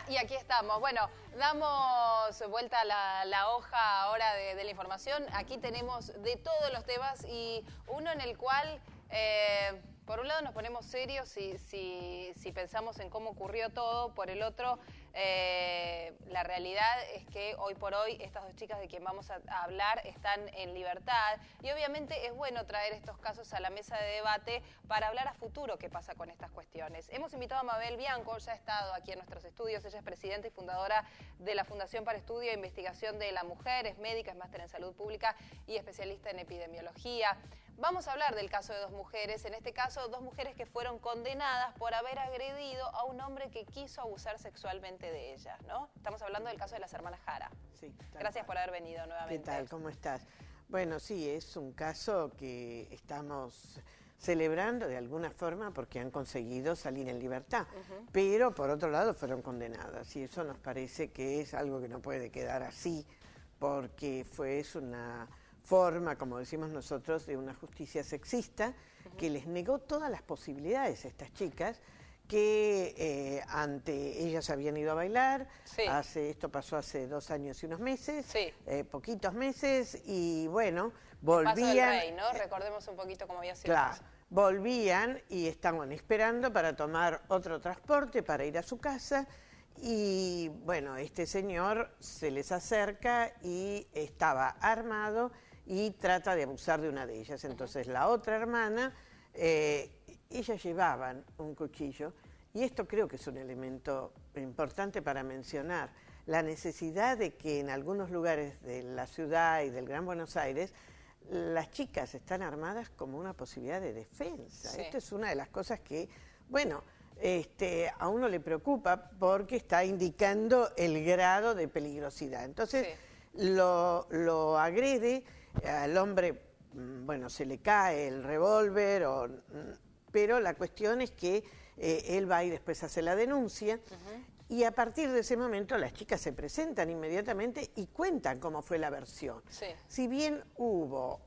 Y aquí estamos. Bueno, damos vuelta a la hoja ahora de la información. Aquí tenemos de todos los temas y uno en el cual, por un lado nos ponemos serios si pensamos en cómo ocurrió todo, por el otro, la realidad es que hoy por hoy estas dos chicas de quien vamos a hablar están en libertad y obviamente es bueno traer estos casos a la mesa de debate para hablar a futuro qué pasa con estas cuestiones. Hemos invitado a Mabel Bianco, ya ha estado aquí en nuestros estudios, ella es presidenta y fundadora de la Fundación para Estudio e Investigación de la Mujer, es médica, es máster en salud pública y especialista en epidemiología. Vamos a hablar del caso de dos mujeres, en este caso dos mujeres que fueron condenadas por haber agredido a un hombre que quiso abusar sexualmente de ellas, ¿no? Estamos hablando del caso de las hermanas Jara. Sí, gracias por haber venido nuevamente. ¿Qué tal? ¿Cómo estás? Bueno, sí, es un caso que estamos celebrando de alguna forma porque han conseguido salir en libertad, pero por otro lado fueron condenadas y eso nos parece que es algo que no puede quedar así porque es una forma, como decimos nosotros, de una justicia sexista que les negó todas las posibilidades a estas chicas que ellas habían ido a bailar, sí. Esto pasó hace 2 años y unos meses, sí. Poquitos meses, y bueno, volvían... El paso del rey, ¿no? Recordemos un poquito cómo había sido. Claro, volvían y estaban esperando para tomar otro transporte para ir a su casa, y bueno, este señor se les acerca y estaba armado y trata de abusar de una de ellas. Entonces la otra hermana... ellas llevaban un cuchillo y esto creo que es un elemento importante para mencionar, la necesidad de que en algunos lugares de la ciudad y del Gran Buenos Aires las chicas están armadas como una posibilidad de defensa. Sí. Esto es una de las cosas que, bueno, a uno le preocupa porque está indicando el grado de peligrosidad. Entonces sí. lo agrede al hombre. Bueno, se le cae el revólver, pero la cuestión es que él va y después hace la denuncia y a partir de ese momento las chicas se presentan inmediatamente y cuentan cómo fue la versión. Sí. Si bien hubo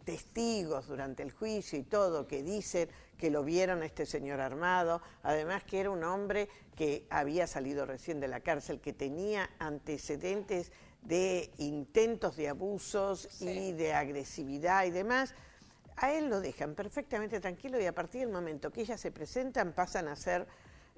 testigos durante el juicio y todo que dicen que lo vieron a este señor armado, además que era un hombre que había salido recién de la cárcel, que tenía antecedentes de intentos de abusos sí. y de agresividad y demás, a él lo dejan perfectamente tranquilo y a partir del momento que ellas se presentan pasan a ser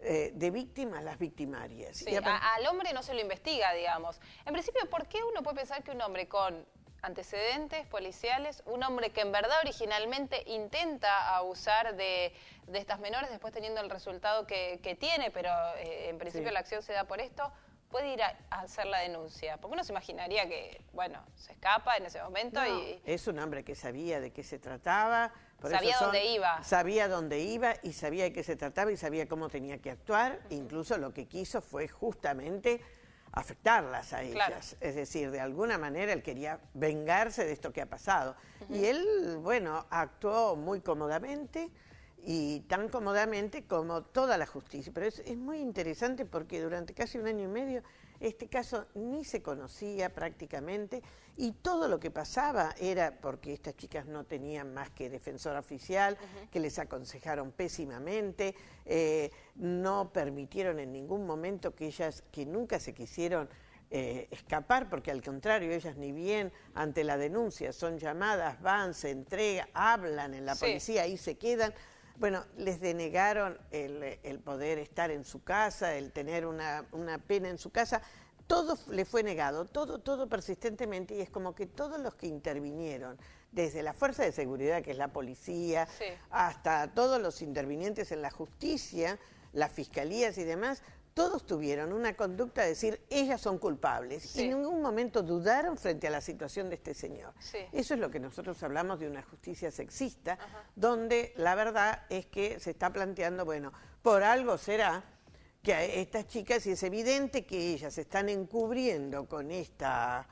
de víctimas las victimarias. Sí, al hombre no se lo investiga, digamos. En principio, ¿por qué uno puede pensar que un hombre con antecedentes policiales, un hombre que en verdad originalmente intenta abusar de estas menores, después teniendo el resultado que tiene, pero en principio sí. la acción se da por esto, puede ir a hacer la denuncia? Porque uno se imaginaría que, bueno, se escapa en ese momento no, y... Es un hombre que sabía de qué se trataba. Sabía dónde iba. Sabía dónde iba y sabía de qué se trataba y sabía cómo tenía que actuar. Incluso lo que quiso fue justamente afectarlas a ellas. Claro. Es decir, de alguna manera él quería vengarse de esto que ha pasado. Y él, bueno, actuó muy cómodamente y tan cómodamente como toda la justicia. Pero es muy interesante porque durante casi 1 año y medio este caso ni se conocía prácticamente y todo lo que pasaba era porque estas chicas no tenían más que defensora oficial, que les aconsejaron pésimamente, no permitieron en ningún momento que ellas, que nunca se quisieron escapar, porque al contrario, ellas ni bien ante la denuncia son llamadas, van, se entregan, hablan en la policía y se quedan. Bueno, les denegaron el poder estar en su casa, el tener una pena en su casa, todo le fue negado, todo persistentemente, y es como que todos los que intervinieron, desde la fuerza de seguridad, que es la policía, sí. hasta todos los intervinientes en la justicia, las fiscalías y demás, todos tuvieron una conducta de decir, ellas son culpables, sí. y en ningún momento dudaron frente a la situación de este señor. Sí. Eso es lo que nosotros hablamos de una justicia sexista, donde la verdad es que se está planteando, bueno, por algo será que a estas chicas, y es evidente que ellas están encubriendo con esta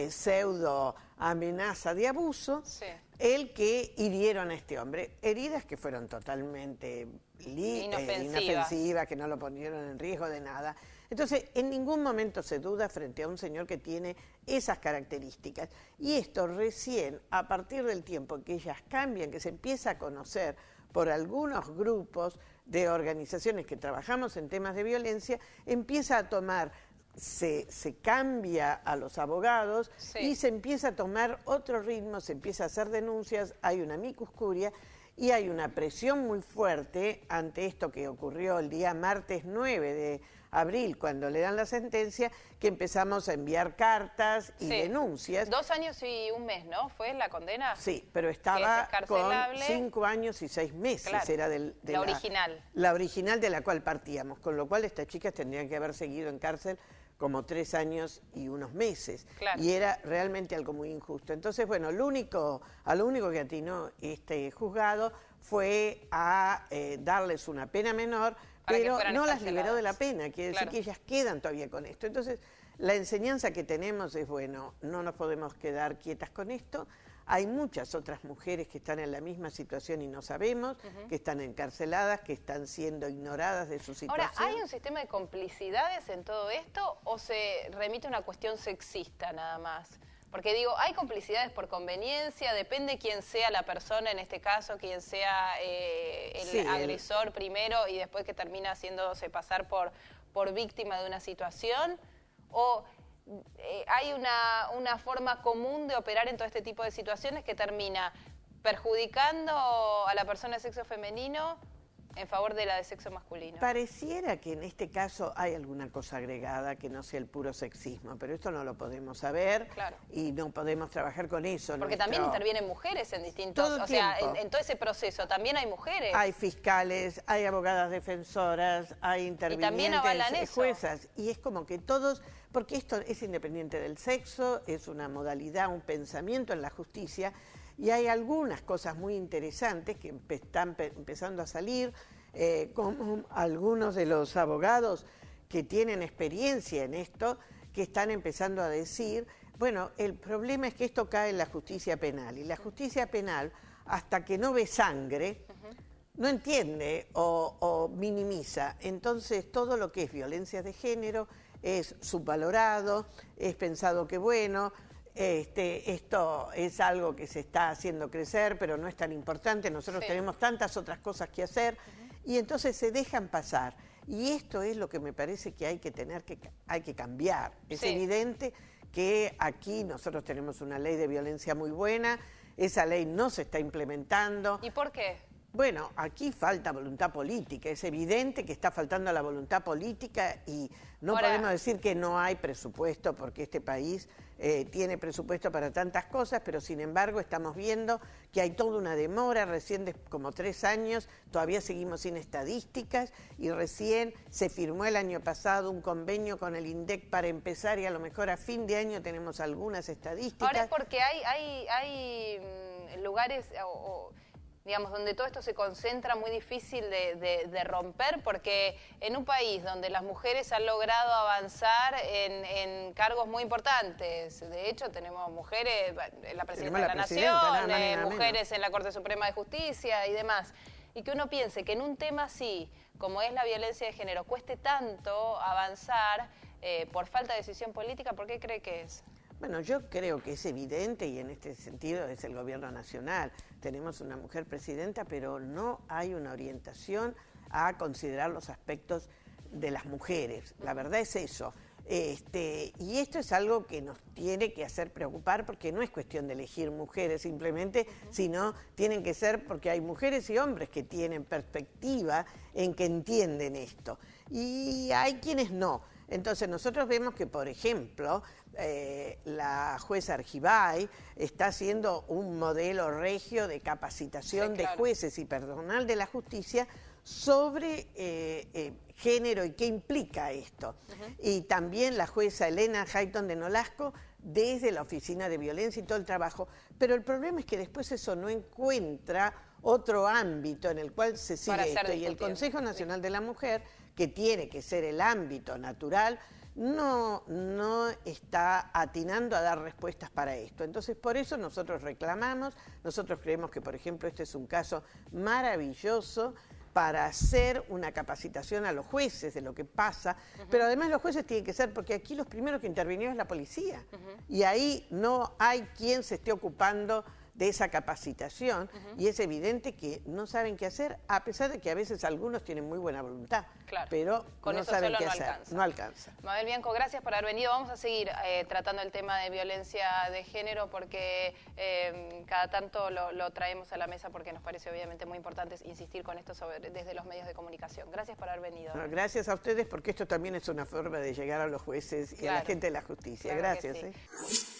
pseudo amenaza de abuso, sí. el que hirieron a este hombre. Heridas que fueron totalmente inofensivas, que no lo ponieron en riesgo de nada. Entonces, en ningún momento se duda frente a un señor que tiene esas características. Y esto recién, a partir del tiempo que ellas cambian, que se empieza a conocer por algunos grupos de organizaciones que trabajamos en temas de violencia, empieza a tomar, se cambia a los abogados y se empieza a tomar otro ritmo, se empieza a hacer denuncias, hay una amicus curia y hay una presión muy fuerte ante esto que ocurrió el día martes 9 de abril, cuando le dan la sentencia, que empezamos a enviar cartas y denuncias. 2 años y 1 mes, ¿no? ¿Fue la condena? Sí, pero estaba con 5 años y 6 meses. Claro, era la original. La original de la cual partíamos, con lo cual estas chicas tendrían que haber seguido en cárcel como 3 años y unos meses. Claro. Y era realmente algo muy injusto. Entonces, bueno, a lo único que atinó este juzgado fue a darles una pena menor, pero no las liberó de la pena, quiere decir que ellas quedan todavía con esto. Entonces, la enseñanza que tenemos es, bueno, no nos podemos quedar quietas con esto. Hay muchas otras mujeres que están en la misma situación y no sabemos, que están encarceladas, que están siendo ignoradas de su situación. Ahora, ¿hay un sistema de complicidades en todo esto o se remite a una cuestión sexista nada más? Porque digo, hay complicidades por conveniencia, depende quién sea la persona, en este caso, quién sea el agresor primero y después que termina haciéndose pasar por víctima de una situación, o hay una forma común de operar en todo este tipo de situaciones que termina perjudicando a la persona de sexo femenino en favor de la de sexo masculino. Pareciera que en este caso hay alguna cosa agregada que no sea el puro sexismo, pero esto no lo podemos saber y no podemos trabajar con eso. Porque también intervienen mujeres en distintos, en todo ese proceso también hay mujeres. Hay fiscales, hay abogadas defensoras, hay intervinientes, juezas, y es como que todos, porque esto es independiente del sexo, es una modalidad, un pensamiento en la justicia. Y hay algunas cosas muy interesantes que están empezando a salir, como algunos de los abogados que tienen experiencia en esto, que están empezando a decir, bueno, el problema es que esto cae en la justicia penal, y la justicia penal, hasta que no ve sangre, no entiende o minimiza. Entonces, todo lo que es violencia de género es subvalorado, es pensado que bueno, esto es algo que se está haciendo crecer, pero no es tan importante, nosotros tenemos tantas otras cosas que hacer, y entonces se dejan pasar. Y esto es lo que me parece que hay que cambiar. Es evidente que aquí nosotros tenemos una ley de violencia muy buena, esa ley no se está implementando. ¿Y por qué? Bueno, aquí falta voluntad política, es evidente que está faltando la voluntad política y no podemos decir que no hay presupuesto porque este país tiene presupuesto para tantas cosas, pero sin embargo estamos viendo que hay toda una demora, recién de como 3 años, todavía seguimos sin estadísticas y recién se firmó el año pasado un convenio con el INDEC para empezar y a lo mejor a fin de año tenemos algunas estadísticas. Ahora es porque hay lugares digamos, donde todo esto se concentra, muy difícil de romper, porque en un país donde las mujeres han logrado avanzar en cargos muy importantes, de hecho tenemos mujeres en la Presidencia de la Nación, mujeres en la Corte Suprema de Justicia y demás, y que uno piense que en un tema así, como es la violencia de género, cueste tanto avanzar por falta de decisión política, ¿por qué cree que es? Bueno, yo creo que es evidente y en este sentido es el gobierno nacional. Tenemos una mujer presidenta, pero no hay una orientación a considerar los aspectos de las mujeres. La verdad es eso. Y esto es algo que nos tiene que hacer preocupar porque no es cuestión de elegir mujeres simplemente, sino tienen que ser porque hay mujeres y hombres que tienen perspectiva en que entienden esto. Y hay quienes no. Entonces nosotros vemos que, por ejemplo, la jueza Argibay está haciendo un modelo regio de capacitación de jueces y personal de la justicia sobre género y qué implica esto. Y también la jueza Elena Hayton de Nolasco desde la Oficina de Violencia y todo el trabajo. Pero el problema es que después eso no encuentra otro ámbito en el cual se sigue esto. Y el Consejo Nacional de la Mujer, que tiene que ser el ámbito natural, no está atinando a dar respuestas para esto. Entonces, por eso nosotros reclamamos, nosotros creemos que, por ejemplo, este es un caso maravilloso para hacer una capacitación a los jueces de lo que pasa, pero además los jueces tienen que ser, porque aquí los primeros que intervinieron es la policía, y ahí no hay quien se esté ocupando de esa capacitación y es evidente que no saben qué hacer, a pesar de que a veces algunos tienen muy buena voluntad, pero con no eso saben solo qué no hacer. alcanza. No alcanza. Mabel Bianco, gracias por haber venido. Vamos a seguir tratando el tema de violencia de género porque cada tanto lo traemos a la mesa porque nos parece obviamente muy importante insistir con esto desde los medios de comunicación. Gracias por haber venido. No, gracias a ustedes porque esto también es una forma de llegar a los jueces y a la gente de la justicia. Claro, gracias.